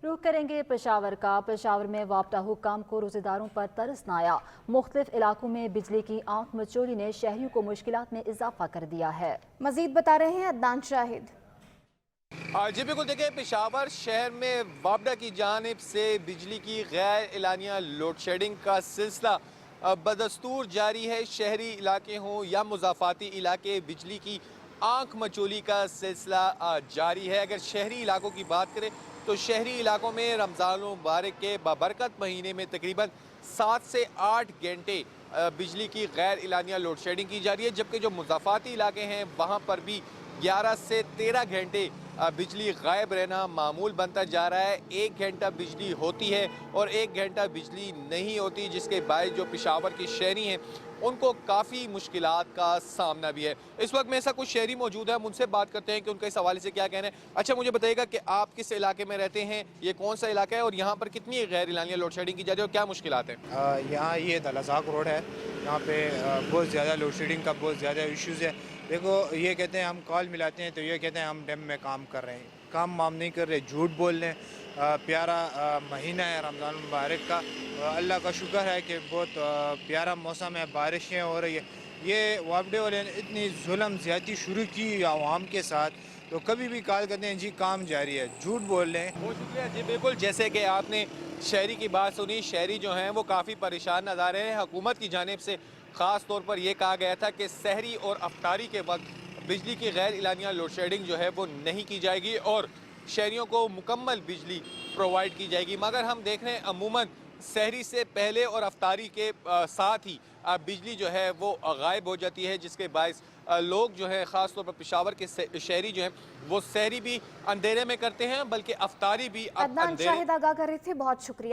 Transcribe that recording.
रुख करेंगे पेशावर का। पेशावर में वापडा हुक्काम को रोजेदारों पर तरस न आया। मुख्तलिफ इलाकों में बिजली की आंख मचोली ने शहरियों को मुश्किलात में इजाफा कर दिया है। मजीद बता रहे हैं अदनान शाहिद। जी बिल्कुल, देखिए पेशावर शहर में वापडा की जानिब से बिजली की गैर एलानिया लोड शेडिंग का सिलसिला बदस्तूर जारी है। शहरी इलाके हों या मुजाफाती इलाके, बिजली की आंख मचोली का सिलसिला जारी है। अगर शहरी इलाकों की बात करें तो शहरी इलाकों में रमज़ान मुबारक के बाबरकत महीने में तकरीबन 7 से 8 घंटे बिजली की गैर एलानिया लोड शेडिंग की जा रही है, जबकि जो मुजाफाती इलाके हैं वहाँ पर भी 11 से 13 घंटे बिजली गायब रहना मामूल बनता जा रहा है। 1 घंटा बिजली होती है और 1 घंटा बिजली नहीं होती, जिसके बायस जो पेशावर के शहरी हैं उनको काफ़ी मुश्किलात का सामना भी है। इस वक्त मेरे साथ कुछ शहरी मौजूद है, हम उनसे बात करते हैं कि उनका इस हवाले से क्या कहना है। अच्छा, मुझे बताइएगा कि आप किस इलाके में रहते हैं, ये कौन सा इलाका है और यहाँ पर कितनी गैर एलानिया लोड शेडिंग की जा रही है और क्या मुश्किलात हैं? यहाँ ये दलासाक रोड है, यहाँ पे बहुत ज़्यादा लोड शेडिंग का बहुत ज़्यादा इश्यूज़ है। देखो, ये कहते हैं हम कॉल मिलाते हैं तो ये कहते हैं हम डैम में काम कर रहे हैं, काम वाम नहीं कर रहे, झूठ बोल रहे हैं। प्यारा महीना है रमज़ान मुबारक का, अल्लाह का शुक्र है कि बहुत प्यारा मौसम है, बारिशें हो रही है। ये वापडे वाले ने इतनी जुल्म ज़्यादती शुरू की आवाम के साथ, तो कभी भी कॉल करते हैं जी काम जारी है, झूठ बोल रहे हैं। बहुत शुक्रिया जी। बिल्कुल, जैसे कि आपने शहरी की बात सुनी, शहरी जो हैं वो काफ़ी परेशान नज़र आ रहे हैं। हुकूमत की जानिब से ख़ास तौर पर यह कहा गया था कि सहरी और अफ्तारी के वक्त बिजली की गैर एलानिया लोड शेडिंग जो है वो नहीं की जाएगी और शहरियों को मुकम्मल बिजली प्रोवाइड की जाएगी। मगर हम देख रहे हैं अमूमन सहरी से पहले और अफ्तारी के साथ ही बिजली जो है वो गायब हो जाती है, जिसके बायस लोग जो है ख़ास तौर पर पेशावर के शहरी जो हैं वो सहरी भी अंधेरे में करते हैं, बल्कि अफ्तारी भी अब अदनान अंधेरे। शाहिद आगाह कर रहे थे, बहुत शुक्रिया।